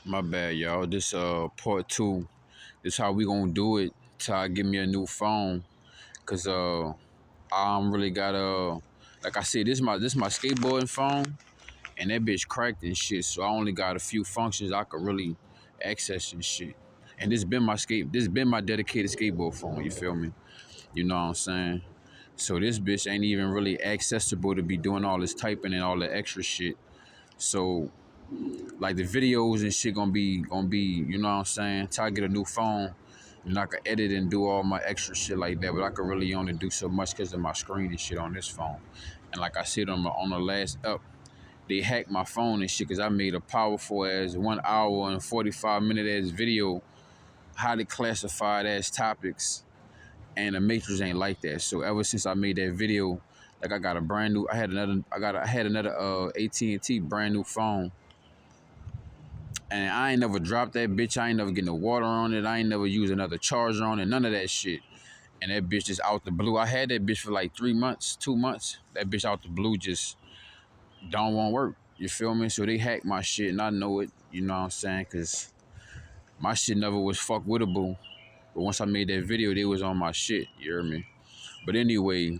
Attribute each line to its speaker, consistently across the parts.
Speaker 1: My bad, y'all. This part two. This how we gonna do it till I get me a new phone. Cause I don't really got like I said, this my skateboarding phone, and that bitch cracked and shit. So I only got a few functions I could really access and shit. And this been my dedicated skateboard phone. You feel me? You know what I'm saying? So this bitch ain't even really accessible to be doing all this typing and all the extra shit. So like the videos and shit gonna be, you know what I'm saying? Till I get a new phone, and I can edit and do all my extra shit like that, but I could really only do so much because of my screen and shit on this phone. And like I said on the last up, they hacked my phone and shit because I made a powerful as 1 hour and 45 minute ass video, highly classified as topics, and the Matrix ain't like that. So ever since I made that video, like I got a brand new, I had another AT&T brand new phone. And I ain't never dropped that bitch. I ain't never get no water on it. I ain't never used another charger on it. None of that shit. And that bitch just out the blue. I had that bitch for like 3 months, 2 months. That bitch out the blue just don't want to work. You feel me? So they hacked my shit and I know it. You know what I'm saying? Because my shit never was fuck wittable. But once I made that video, they was on my shit. You hear me? But anyway,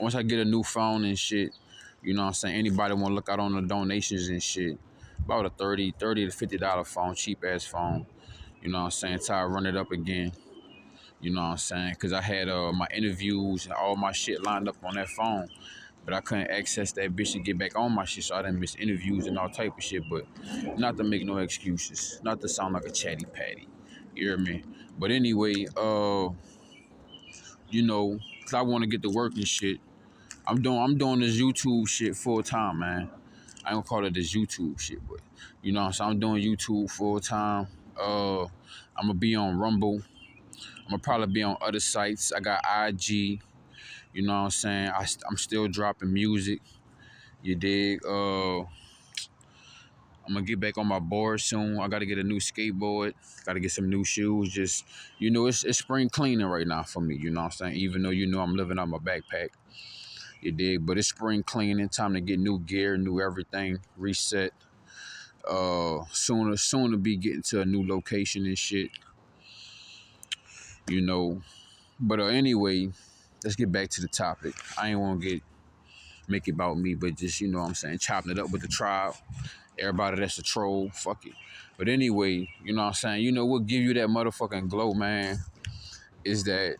Speaker 1: once I get a new phone and shit, you know what I'm saying? Anybody want to look out on the donations and shit, about a $30 to $50 phone, cheap ass phone. You know what I'm saying? Till I run it up again. You know what I'm saying? Because I had my interviews and all my shit lined up on that phone. But I couldn't access that bitch to get back on my shit, so I didn't miss interviews and all type of shit. But not to make no excuses. Not to sound like a chatty patty. You hear me? But anyway, you know, because I want to get to work and shit. I'm doing this YouTube shit full time, man. I ain't gonna call it this YouTube shit, but you know what I'm saying? I'm doing YouTube full time. I'm gonna be on Rumble. I'm gonna probably be on other sites. I got IG. You know what I'm saying? I'm still dropping music. You dig? I'm gonna get back on my board soon. I gotta get a new skateboard. Gotta get some new shoes. Just, you know, it's spring cleaning right now for me. You know what I'm saying? Even though you know I'm living out my backpack. You dig? But it's spring cleaning. Time to get new gear, new everything, reset. Soon to be getting to a new location and shit. You know. But anyway, let's get back to the topic. I ain't want to make it about me, but just, you know what I'm saying, chopping it up with the tribe. Everybody that's a troll, fuck it. But anyway, you know what I'm saying? You know what give you that motherfucking glow, man, is that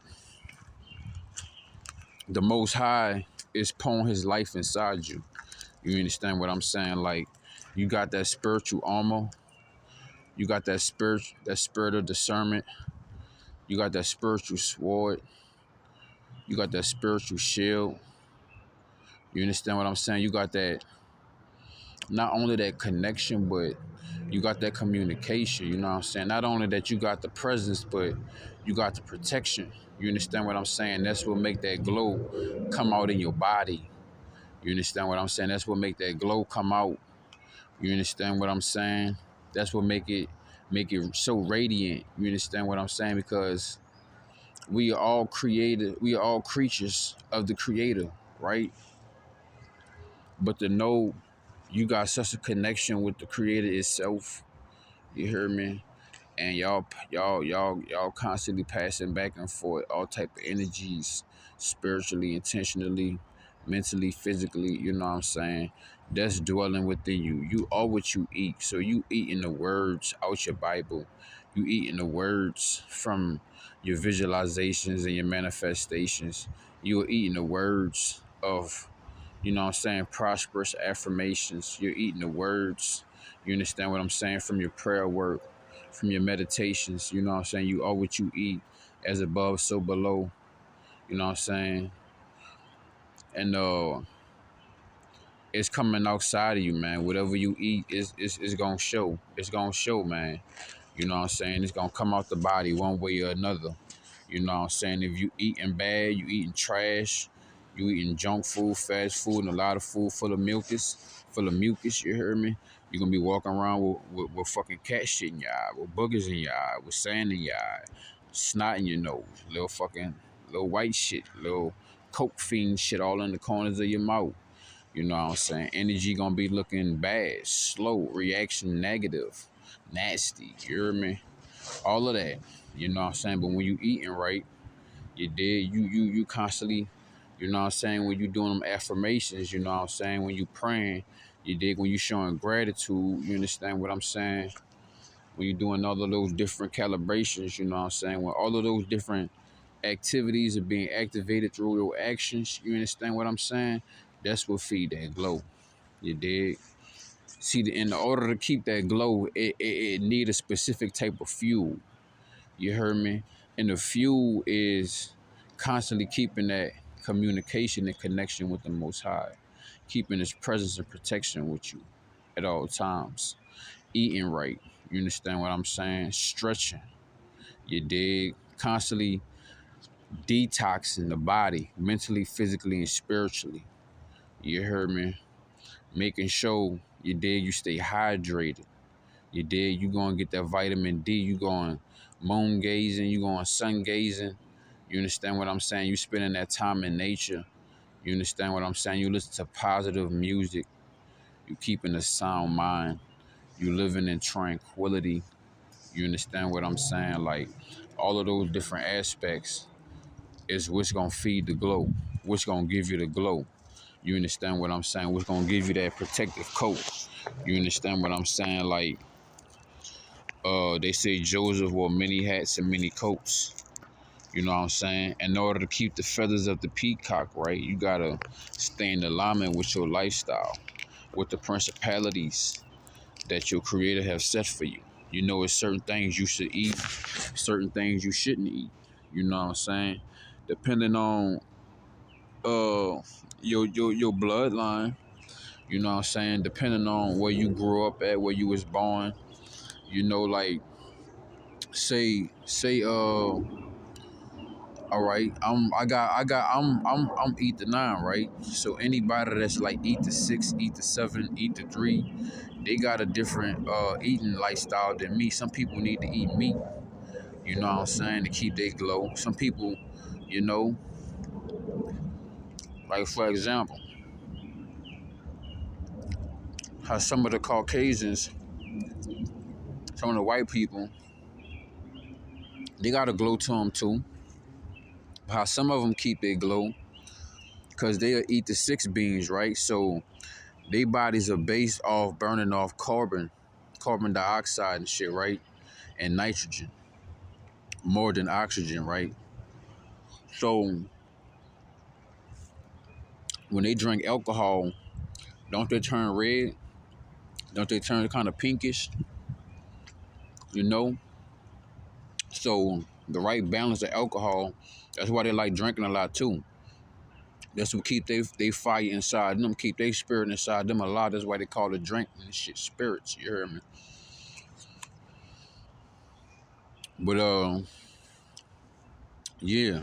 Speaker 1: the Most High is pouring his life inside you. You understand what I'm saying? Like, you got that spiritual armor. You got that spirit of discernment. You got that spiritual sword. You got that spiritual shield. You understand what I'm saying? You got that, not only that connection, but you got that communication. You know what I'm saying? Not only that you got the presence, but you got the protection. You understand what I'm saying? That's what make that glow come out in your body. You understand what I'm saying? That's what make that glow come out. You understand what I'm saying? That's what make it so radiant. You understand what I'm saying? Because we are all created, we are all creatures of the Creator, right? But to know you got such a connection with the Creator itself, you hear me? And y'all constantly passing back and forth all type of energies, spiritually, intentionally, mentally, physically, you know what I'm saying? That's dwelling within you. You are what you eat. So you eating the words out your Bible. You eating the words from your visualizations and your manifestations. You're eating the words of, you know what I'm saying, prosperous affirmations. You're eating the words, you understand what I'm saying, from your prayer work, from your meditations. You know what I'm saying? You are what you eat, as above, so below. You know what I'm saying? And it's coming outside of you, man. Whatever you eat is gonna show. It's gonna show, man. You know what I'm saying? It's gonna come out the body one way or another. You know what I'm saying? If you eating bad, you eating trash, you eating junk food, fast food, and a lot of food full of mucus, you hear me? You're gonna be walking around with fucking cat shit in your eye, with boogers in your eye, with sand in your eye, snot in your nose, little white shit, little coke fiend shit all in the corners of your mouth. You know what I'm saying? Energy gonna be looking bad, slow, reaction negative. nasty. You hear me? All of that. You know what I'm saying? But when you eating right, you constantly, you know what I'm saying, when you doing them affirmations, you know what I'm saying, when you praying, you dig, when you showing gratitude, you understand what I'm saying? When you doing all of those different calibrations, you know what I'm saying? When all of those different activities are being activated through your actions, you understand what I'm saying? That's what feed that glow. You dig? See, in order to keep that glow, it need a specific type of fuel. You heard me? And the fuel is constantly keeping that communication and connection with the Most High, keeping His presence and protection with you at all times. Eating right. You understand what I'm saying? Stretching. You dig? Constantly detoxing the body, mentally, physically, and spiritually. You heard me? Making sure you dig, you stay hydrated. You dig, you gonna get that vitamin D, you going moon gazing, you going sun gazing. You understand what I'm saying? You spending that time in nature. You understand what I'm saying? You listen to positive music. You keeping a sound mind. You living in tranquility. You understand what I'm saying? Like all of those different aspects is what's gonna feed the glow. What's gonna give you the glow. You understand what I'm saying? What's gonna give you that protective coat. You understand what I'm saying? Like they say Joseph wore many hats and many coats. You know what I'm saying? In order to keep the feathers of the peacock, right, you gotta stay in alignment with your lifestyle, with the principalities that your creator have set for you. You know, it's certain things you should eat, certain things you shouldn't eat. You know what I'm saying? Depending on your bloodline, you know what I'm saying? Depending on where you grew up at, where you was born, you know, like say all right, I'm eat the 9, right? So anybody that's like eat the 6, eat the 7, eat the 3, they got a different eating lifestyle than me. Some people need to eat meat, you know what I'm saying, to keep their glow. Some people, you know, like for example, how some of the Caucasians, some of the white people, they got a glow to them too. How some of them keep their glow, because they'll eat the 6 beans, right? So their bodies are based off burning off carbon dioxide and shit, right? And nitrogen, more than oxygen, right? So when they drink alcohol, don't they turn red? Don't they turn kind of pinkish? You know? So the right balance of alcohol, that's why they like drinking a lot too. That's what keep they fire inside them, keep their spirit inside them a lot. That's why they call it drink and shit spirits. You hear me? But yeah,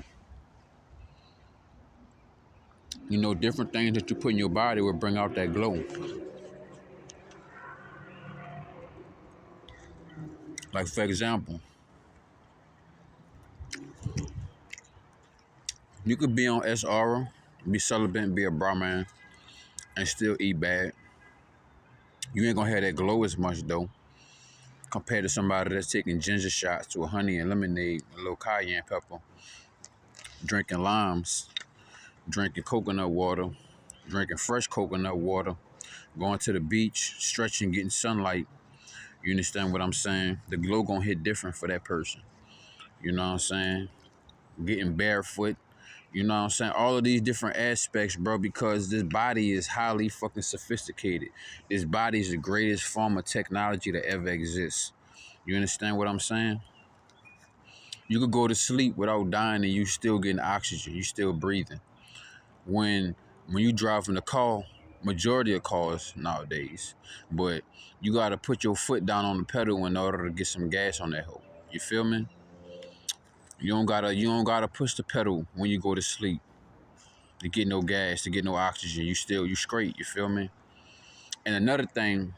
Speaker 1: you know, different things that you put in your body will bring out that glow. Like for example, you could be on SR, be celibate, be a Brahman, and still eat bad. You ain't gonna have that glow as much though, compared to somebody that's taking ginger shots to a honey and lemonade, a little cayenne pepper, drinking limes, drinking coconut water, drinking fresh coconut water, going to the beach, stretching, getting sunlight. You understand what I'm saying? The glow gonna hit different for that person. You know what I'm saying? Getting barefoot. You know what I'm saying? All of these different aspects, bro, because this body is highly fucking sophisticated. This body is the greatest form of technology that ever exists. You understand what I'm saying? You could go to sleep without dying and you still getting oxygen. You still breathing. When you drive in the car, majority of cars nowadays, but you gotta put your foot down on the pedal in order to get some gas on that hoe. You feel me? You don't gotta push the pedal when you go to sleep to get no gas, to get no oxygen. You straight, you feel me? And another thing,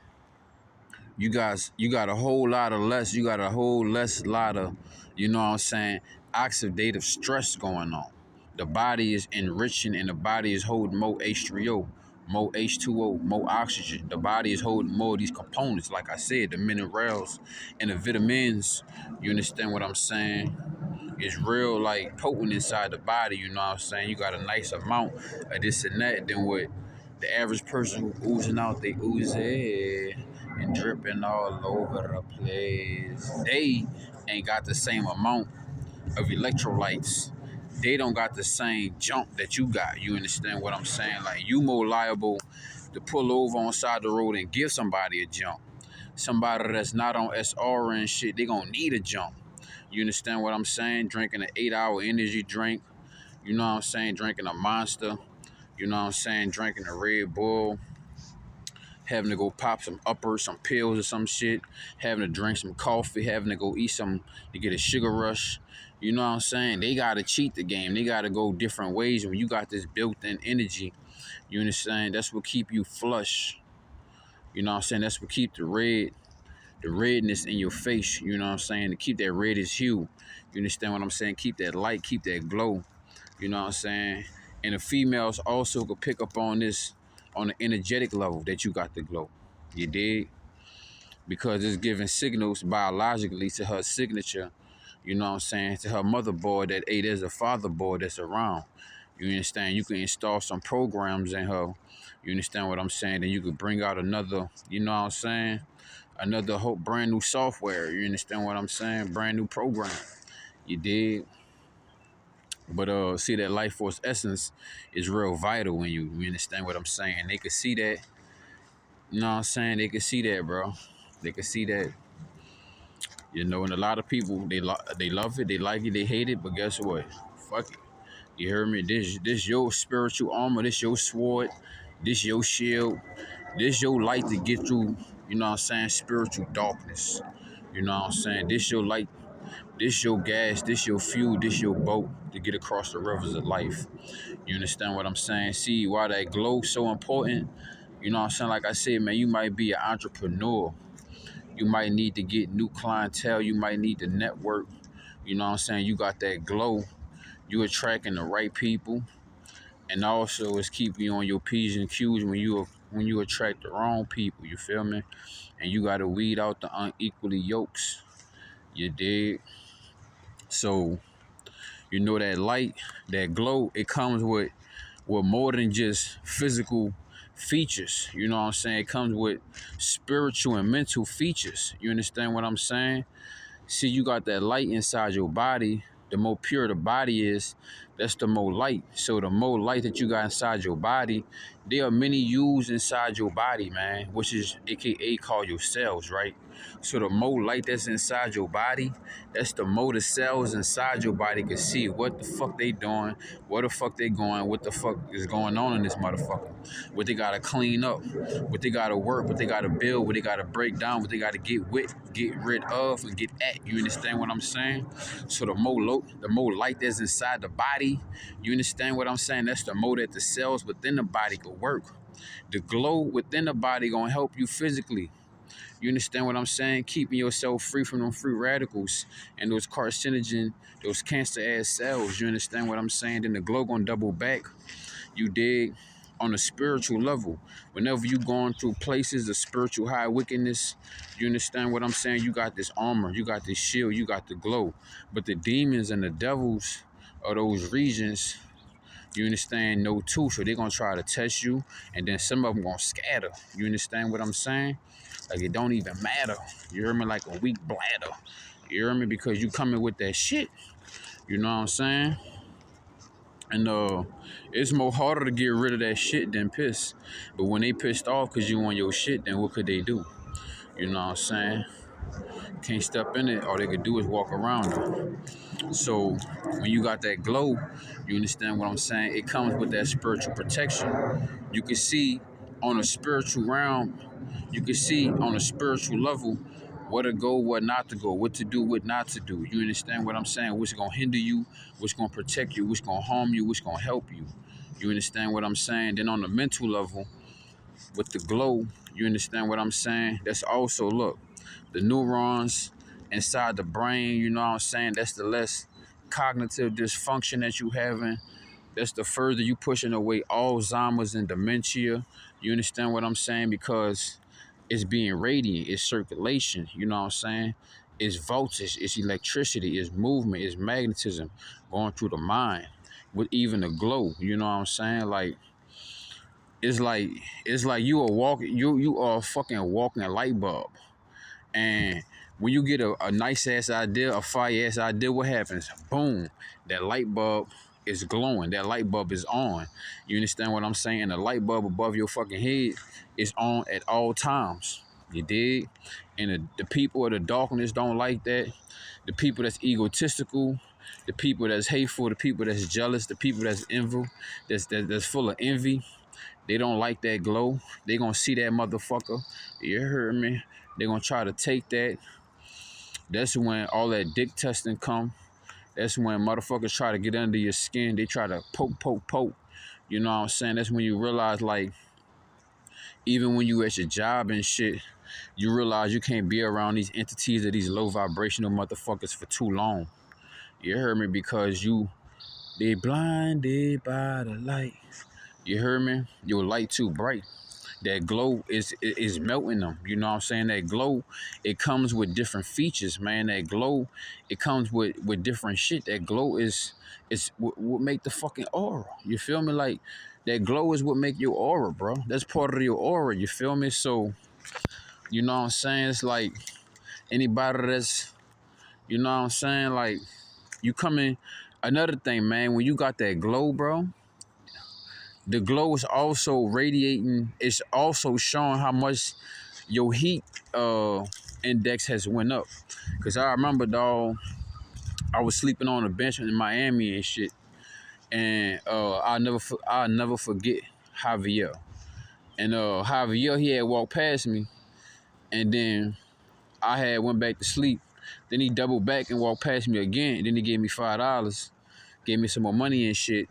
Speaker 1: you got a whole lot of less, you got a whole less lot of, you know what I'm saying, oxidative stress going on. The body is enriching and the body is holding more H3O, more H2O, more oxygen. The body is holding more of these components, like I said, the minerals and the vitamins. You understand what I'm saying? It's real like potent inside the body, you know what I'm saying? You got a nice amount of this and that than what the average person who oozing out, they ooze it and dripping all over the place. They ain't got the same amount of electrolytes. They don't got the same jump that you got. You understand what I'm saying? Like, you more liable to pull over on the side of the road and give somebody a jump. Somebody that's not on SR and shit, they gonna need a jump. You understand what I'm saying? Drinking an 8-hour energy drink. You know what I'm saying? Drinking a Monster. You know what I'm saying? Drinking a Red Bull. Having to go pop some uppers, some pills or some shit. Having to drink some coffee. Having to go eat some to get a sugar rush. You know what I'm saying? They got to cheat the game. They got to go different ways. When you got this built-in energy, you understand? That's what keep you flush. You know what I'm saying? That's what keep the redness in your face, you know what I'm saying? To keep that reddish hue. You understand what I'm saying? Keep that light, keep that glow. You know what I'm saying? And the females also could pick up on this on the energetic level that you got the glow. You dig? Because it's giving signals biologically to her signature, you know what I'm saying, to her motherboard that, hey, there's a fatherboard that's around. You understand? You can install some programs in her. You understand what I'm saying? Then you could bring out another, you know what I'm saying? Another whole brand new software. You understand what I'm saying? Brand new program. You dig? But see, that life force essence is real vital when you understand what I'm saying. They could see that. You know what I'm saying? They could see that, bro. They could see that. You know, and a lot of people they love it, they like it, they hate it. But guess what? Fuck it. You heard me? This your spiritual armor. This your sword. This your shield. This your light to get through. You know what I'm saying? Spiritual darkness. You know what I'm saying? This your light. This your gas, this your fuel, this your boat to get across the rivers of life. You understand what I'm saying? See why that glow so important? You know what I'm saying? Like I said, man, you might be an entrepreneur. You might need to get new clientele. You might need to network. You know what I'm saying? You got that glow. You attracting the right people. And also it's keeping you on your P's and Q's when you attract the wrong people. You feel me? And you got to weed out the unequally yokes. You dig? So, you know, that light, that glow, it comes with more than just physical features. You know what I'm saying? It comes with spiritual and mental features. You understand what I'm saying? See, you got that light inside your body. The more pure the body is, that's the more light. So the more light that you got inside your body, there are many U's inside your body, man, which is AKA call your cells, right? So the more light that's inside your body, that's the more the cells inside your body can see what the fuck they doing, where the fuck they going, what the fuck is going on in this motherfucker, what they gotta clean up, what they gotta work, what they gotta build, what they gotta break down, what they gotta get rid of, and get at. You understand what I'm saying? So the more light that's inside the body, you understand what I'm saying? That's the more that the cells within the body can work. The glow within the body gonna help you physically. You understand what I'm saying? Keeping yourself free from them free radicals and those carcinogen, those cancer-ass cells. You understand what I'm saying? Then the glow gonna double back. You dig? On a spiritual level. Whenever you going through places of spiritual high wickedness, you understand what I'm saying? You got this armor, you got this shield, you got the glow. But the demons and the devils of those regions, you understand, know too. So they're gonna try to test you, and then some of them gonna scatter. You understand what I'm saying? Like, it don't even matter. You hear me? Like a weak bladder. You hear me? Because you coming with that shit. You know what I'm saying? And it's more harder to get rid of that shit than piss. But when they pissed off because you on your shit, then what could they do? You know what I'm saying? Can't step in it. All they could do is walk around it. So when you got that glow, you understand what I'm saying? It comes with that spiritual protection. You can see on a spiritual realm, you can see on a spiritual level where to go, what not to go, what to do, what not to do. You understand what I'm saying? What's going to hinder you, what's going to protect you, what's going to harm you, what's going to help you. You understand what I'm saying? Then on the mental level, with the glow, you understand what I'm saying? That's also, look, the neurons inside the brain, you know what I'm saying? That's the less cognitive dysfunction that you having. That's the further you pushing away Alzheimer's and dementia. You understand what I'm saying? Because it's being radiant, it's circulation, you know what I'm saying? It's voltage, it's electricity, it's movement, it's magnetism going through the mind with even the glow, you know what I'm saying? It's like it's like you are a fucking walking light bulb. And when you get a nice ass idea, a fire ass idea, what happens? Boom, that light bulb is glowing. That light bulb is on. You understand what I'm saying? The light bulb above your fucking head is on at all times. You dig? And the people of the darkness don't like that. The people that's egotistical, the people that's hateful, the people that's jealous, the people that's envy, that's full of envy. They don't like that glow. They gonna see that motherfucker. You heard me? They gonna try to take that. That's when all that dick testing come. That's when motherfuckers try to get under your skin. They try to poke. You know what I'm saying? That's when you realize, like, even when you at your job and shit, you realize you can't be around these entities or these low vibrational motherfuckers for too long. You heard me? Because they blinded by the light. You heard me? Your light too bright. That glow is melting them. You know what I'm saying? That glow, it comes with different features, man. That glow, it comes with different shit. That glow is what make the fucking aura. You feel me? Like, that glow is what make your aura, bro. That's part of your aura. You feel me? So, you know what I'm saying? It's like anybody that's, you know what I'm saying? Like, you come in. Another thing, man, when you got that glow, bro, the glow is also radiating. It's also showing how much your heat index has went up. Cause I remember, dog, I was sleeping on a bench in Miami and shit, and I'll never forget Javier. And Javier, he had walked past me, and then I had went back to sleep. Then he doubled back and walked past me again. And then he gave me $5, gave me some more money and shit.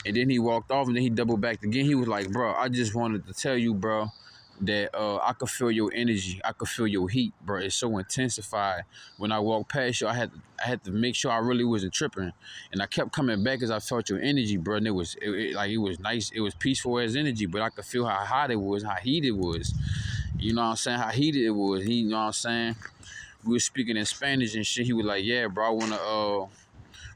Speaker 1: And then he walked off, and then he doubled back again. He was like, bro, I just wanted to tell you, bro, that I could feel your energy. I could feel your heat, bro. It's so intensified. When I walked past you, I had to make sure I really wasn't tripping. And I kept coming back as I felt your energy, bro. And it was nice. It was peaceful as energy, but I could feel how hot it was, how heated it was. You know what I'm saying? How heated it was. You know what I'm saying? We were speaking in Spanish and shit. He was like, yeah, bro, I wanna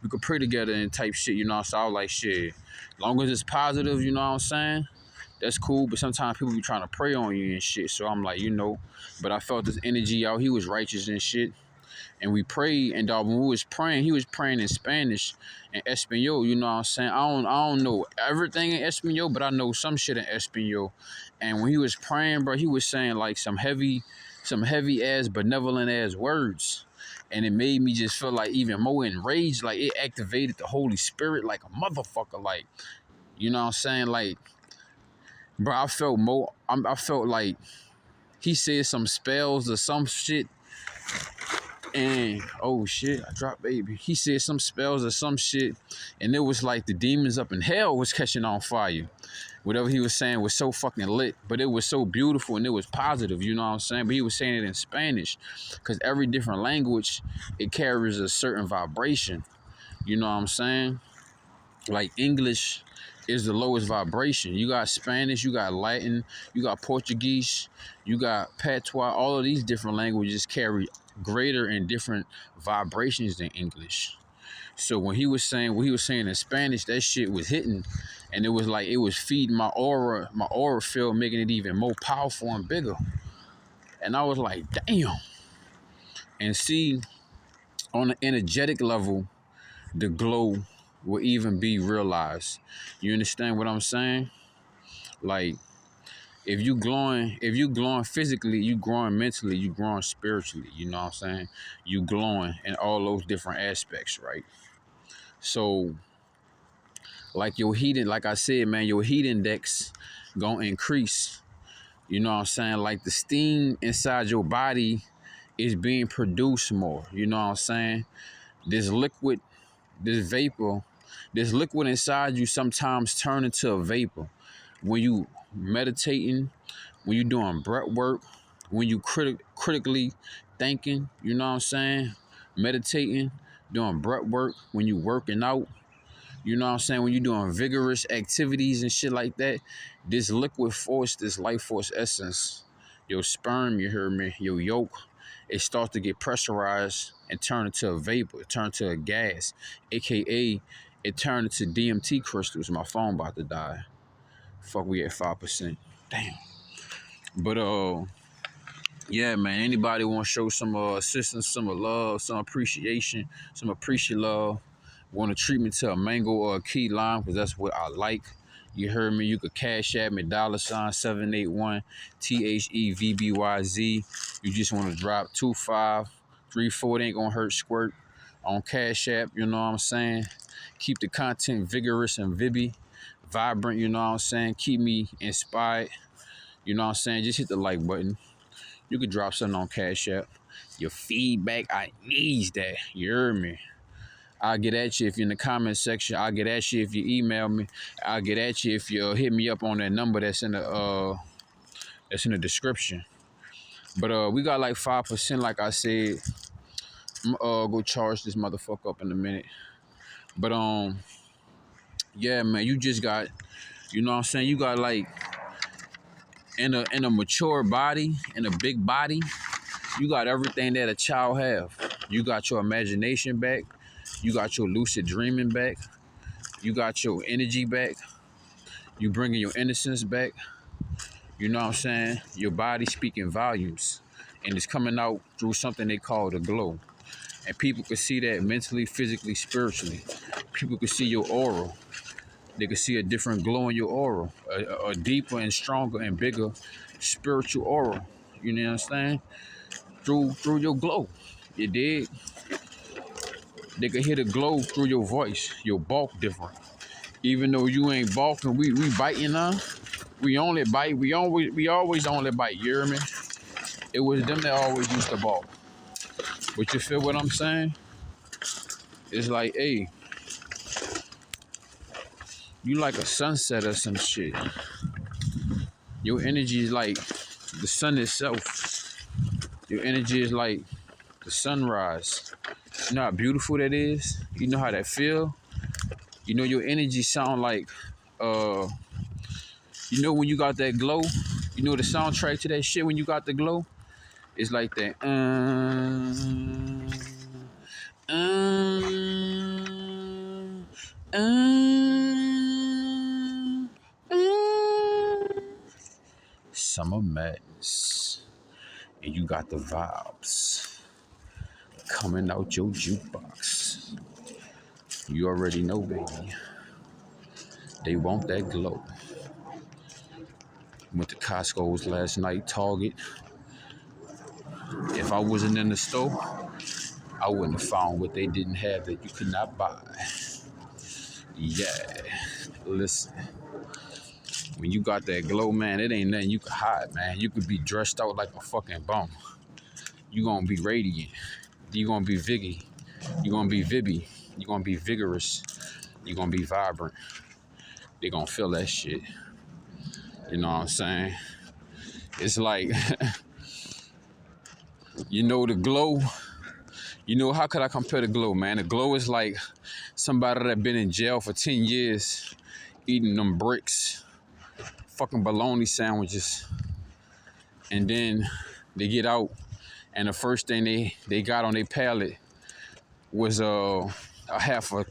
Speaker 1: we could pray together and type shit, you know. So I was like, shit, long as it's positive, you know what I'm saying? That's cool. But sometimes people be trying to prey on you and shit. So I'm like, you know, but I felt this energy out. He was righteous and shit. And we prayed, and dog, when we was praying, he was praying in Spanish and Espanol, you know what I'm saying? I don't know everything in Espanol, but I know some shit in Espanol. And when he was praying, bro, he was saying like some heavy ass, benevolent ass words. And it made me just feel like even more enraged. Like, it activated the Holy Spirit like a motherfucker. Like, you know what I'm saying? Like, bro, I felt like he said some spells or some shit. And, oh shit, I dropped baby. He said some spells or some shit. And it was like the demons up in hell was catching on fire. Whatever he was saying was so fucking lit, but it was so beautiful and it was positive, you know what I'm saying? But he was saying it in Spanish, because every different language, it carries a certain vibration, you know what I'm saying? Like, English is the lowest vibration. You got Spanish, you got Latin, you got Portuguese, you got Patois. All of these different languages carry greater and different vibrations than English. So when he was saying what he was saying in Spanish, that shit was hitting, and it was like it was feeding my aura field, making it even more powerful and bigger. And I was like, damn. And see, on an energetic level, the glow will even be realized. You understand what I'm saying? Like, if you glowing physically, you growing mentally, you growing spiritually, you know what I'm saying? You glowing in all those different aspects, right? So, like, your heat, like I said, man, your heat index gonna increase. You know what I'm saying? Like, the steam inside your body is being produced more. You know what I'm saying? This liquid, this vapor, this liquid inside you sometimes turn into a vapor. When you meditating, when you doing breath work, when you critically thinking, you know what I'm saying? Meditating, doing breath work, when you working out, You know what I'm saying? When you're doing vigorous activities and shit like that, this liquid force, this life force essence, your sperm, you hear me, your yolk, it starts to get pressurized and turn into a vapor, turn to a gas, aka it turned into DMT crystals. My phone about to die. Fuck, we at 5%. Damn. But yeah, man. Anybody want to show some assistance, some love, some appreciation, some appreciate love? Want to treat me to a mango or a key lime because that's what I like. You heard me. You could cash at me $781 THEVBYZ. You just want to drop 2534. It ain't gonna hurt squirt on Cash App. You know what I'm saying? Keep the content vigorous and vibrant. You know what I'm saying? Keep me inspired. You know what I'm saying? Just hit the like button. You could drop something on Cash App. Your feedback, I need that. You heard me? I'll get at you if you're in the comment section. I'll get at you if you email me. I'll get at you if you hit me up on that number that's in the description. But we got like 5%, like I said. I'm go charge this motherfucker up in a minute. But yeah, man, you just got, you know what I'm saying? You got like in a mature body, in a big body, you got everything that a child have. You got your imagination back. You got your lucid dreaming back. You got your energy back. You bringing your innocence back. You know what I'm saying? Your body speaking volumes. And it's coming out through something they call the glow. And people can see that mentally, physically, spiritually. People can see your aura. They can see a different glow in your aura. A deeper and stronger and bigger spiritual aura. You know what I'm saying? Through your glow. You dig? They can hear the glow through your voice. Your bulk different. Even though you ain't balking, we biting now. We only bite. We always only bite. You hear me? It was them that always used to balk. But you feel what I'm saying? It's like, hey, you like a sunset or some shit. Your energy is like the sun itself. Your energy is like the sunrise. You know how beautiful that is? You know how that feel? You know your energy sound like, you know when you got that glow? You know the soundtrack to that shit when you got the glow? It's like that. Summer madness. And you got the vibes coming out your jukebox. You already know, baby. They want that glow. Went to Costco's last night, Target. If I wasn't in the store, I wouldn't have found what they didn't have that you could not buy. Yeah, listen. When you got that glow, man, it ain't nothing you can hide, man. You could be dressed out like a fucking bum. You gonna be radiant. You gonna be viggy. You gonna be vibby. You gonna be vigorous. You gonna be vibrant. They gonna feel that shit. You know what I'm saying? It's like, you know, the glow. You know, how could I compare the glow, man? The glow is like somebody that been in jail for 10 years eating them bricks, fucking bologna sandwiches. And then they get out and the first thing they got on their palate was a half a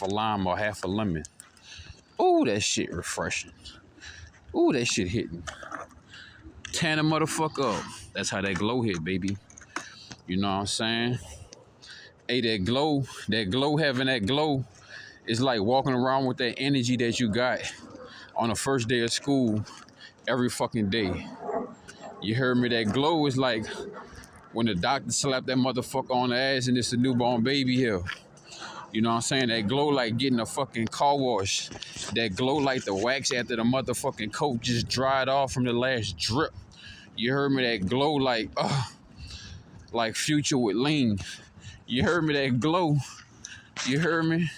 Speaker 1: lime or half a lemon. Ooh, that shit refreshing. Ooh, that shit hitting. Tan a motherfucker up. That's how that glow hit, baby. You know what I'm saying? Hey, that glow, having that glow is like walking around with that energy that you got on the first day of school every fucking day. You heard me? That glow is like when the doctor slapped that motherfucker on the ass and it's a newborn baby here. You know what I'm saying? That glow like getting a fucking car wash. That glow like the wax after the motherfucking coat just dried off from the last drip. You heard me? That glow like Future with lean. You heard me? That glow. You heard me?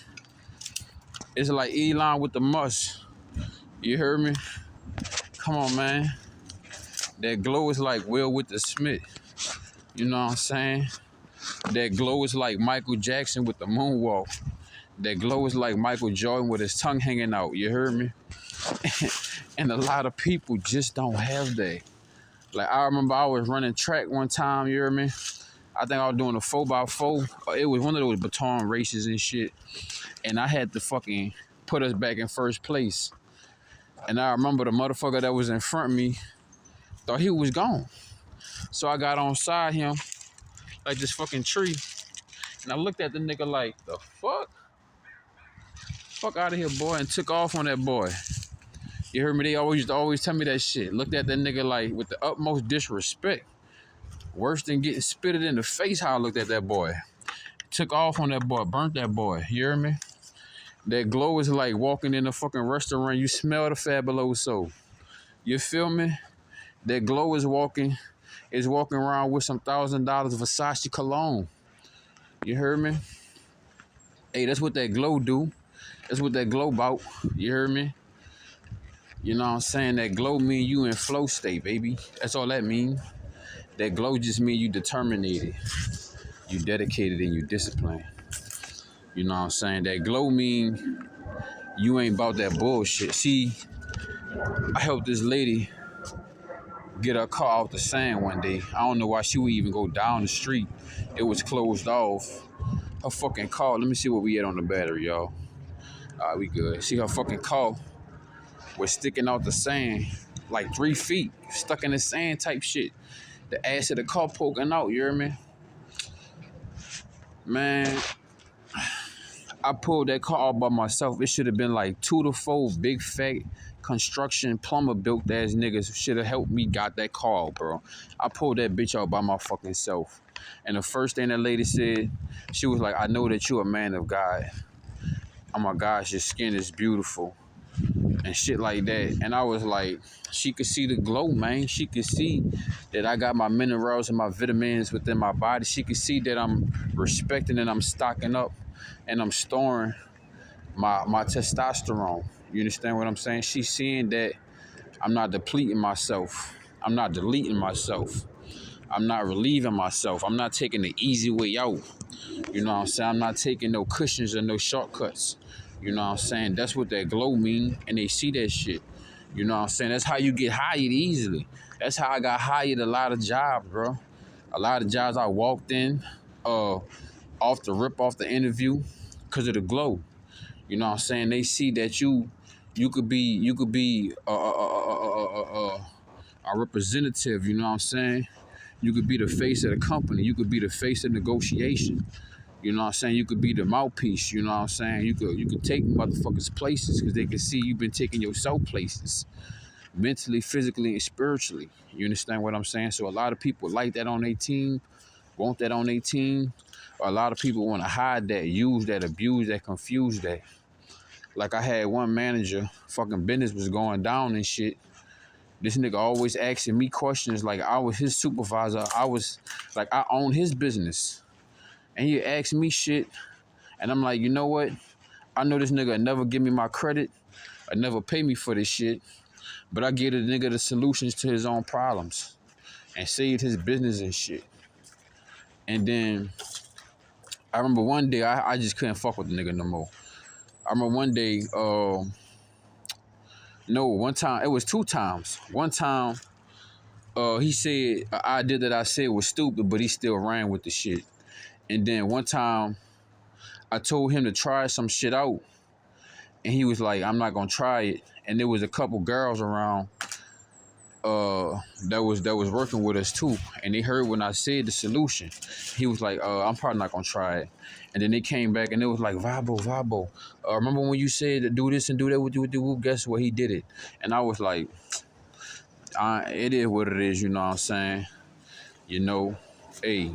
Speaker 1: It's like Elon with the must. You heard me? Come on, man. That glow is like Will with the Smith. You know what I'm saying? That glow is like Michael Jackson with the moonwalk. That glow is like Michael Jordan with his tongue hanging out. You heard me? And a lot of people just don't have that. Like, I remember I was running track one time, you hear me? I think I was doing a 4x4. It was one of those baton races and shit. And I had to fucking put us back in first place. And I remember the motherfucker that was in front of me thought he was gone. So I got on side him, like this fucking tree. And I looked at the nigga like, the fuck? Fuck out of here, boy, and took off on that boy. You heard me? They always used to always tell me that shit. Looked at that nigga like with the utmost disrespect. Worse than getting spitted in the face how I looked at that boy. Took off on that boy, burnt that boy. You hear me? That glow is like walking in a fucking restaurant. You smell the fabuloso. You feel me? That glow is walking around with some $1,000 Versace cologne. You heard me? Hey, that's what that glow do. That's what that glow about. You heard me? You know what I'm saying? That glow mean you in flow state, baby. That's all that mean. That glow just mean you determined, you dedicated, and you disciplined. You know what I'm saying? That glow mean you ain't about that bullshit. See, I helped this lady get her car off the sand one day. I don't know why she would even go down the street. It was closed off. Her fucking car, let me see what we had on the battery, y'all. All right, we good. See, her fucking car was sticking out the sand like 3 feet, stuck in the sand type shit. The ass of the car poking out, you hear me? Man, I pulled that car out by myself. It should have been like 2 to 4 big fat construction plumber built ass niggas should have helped me got that car out, bro. I pulled that bitch out by my fucking self. And the first thing that lady said, she was like, I know that you're a man of God. Oh my gosh, your skin is beautiful. And shit like that. And I was like, she could see the glow, man. She could see that I got my minerals and my vitamins within my body. She could see that I'm respecting and I'm stocking up and I'm storing my testosterone. You understand what I'm saying? She's seeing that I'm not depleting myself. I'm not deleting myself. I'm not relieving myself. I'm not taking the easy way out. You know what I'm saying? I'm not taking no cushions or no shortcuts. You know what I'm saying? That's what that glow mean, and they see that shit. You know what I'm saying? That's how you get hired easily. That's how I got hired a lot of jobs, bro. A lot of jobs I walked in off the interview because of the glow. You know what I'm saying? They see that you could be a representative, you know what I'm saying? You could be the face of the company. You could be the face of negotiation. You know what I'm saying? You could be the mouthpiece, you know what I'm saying? You could take motherfuckers places because they can see you've been taking yourself places. Mentally, physically, and spiritually. You understand what I'm saying? So a lot of people like that on their team, want that on their team. A lot of people want to hide that, use that, abuse that, confuse that. Like I had one manager, fucking business was going down and shit. This nigga always asking me questions like I was his supervisor. I own his business. And he asked me shit. And I'm like, you know what? I know this nigga never give me my credit or never pay me for this shit. But I give the nigga the solutions to his own problems and saved his business and shit. And then I remember one day I just couldn't fuck with the nigga no more. I remember one day, one time, it was 2 times. One time, he said an idea that I said was stupid, but he still ran with the shit. And then one time, I told him to try some shit out, and he was like, I'm not gonna try it. And there was a couple girls around that was working with us too, and they heard when I said the solution. He was like, I'm probably not gonna try it. And then they came back and it was like, Vabo, remember when you said to do this and do that with you? Guess what? He did it. And I was like, it is what it is, you know what I'm saying? You know, hey,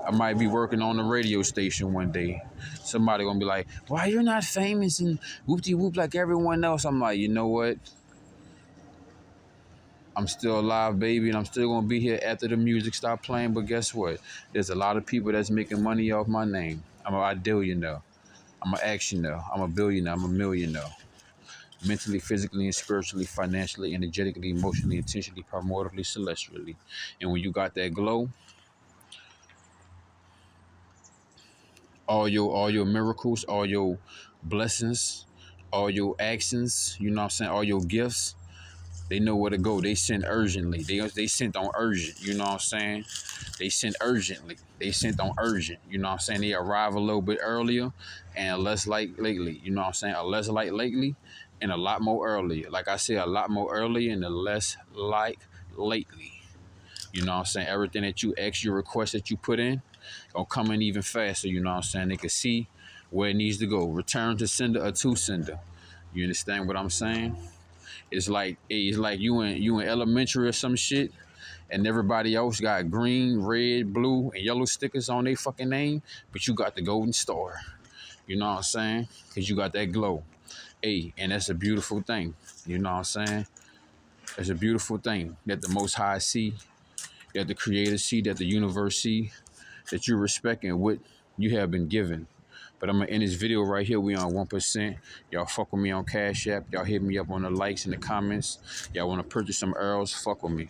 Speaker 1: I might be working on the radio station one day. Somebody gonna be like, why you're not famous and whoop-de-whoop like everyone else? I'm like, you know what? I'm still alive, baby, and I'm still gonna be here after the music stop playing. But guess what? There's a lot of people that's making money off my name. I'm a billionaire. I'm an actioner. I'm a billionaire. I'm a millionaire. Mentally, physically, and spiritually, financially, energetically, emotionally, intentionally, primordially, celestially. And when you got that glow, all your miracles, all your blessings, all your actions, you know what I'm saying, all your gifts. They know where to go. They send urgently. They sent on urgent, you know what I'm saying? They sent urgently. They sent on urgent, you know what I'm saying? They arrive a little bit earlier and less like lately, you know what I'm saying? A less like lately and a lot more earlier. Like I said, a lot more earlier and a less like lately. You know what I'm saying? Everything that you ask, your request that you put in, gonna come in even faster, you know what I'm saying? They can see where it needs to go. Return to sender or to sender. You understand what I'm saying? It's like you in elementary or some shit, and everybody else got green, red, blue, and yellow stickers on their fucking name, but you got the golden star. You know what I'm saying? Cause you got that glow. Hey, and that's a beautiful thing. You know what I'm saying? It's a beautiful thing that the Most High see, that the Creator see, that the universe see, that you respect and what you have been given. But I'm gonna end this video right here. We on 1%. Y'all fuck with me on Cash App. Y'all hit me up on the likes and the comments. Y'all wanna purchase some Earls? Fuck with me.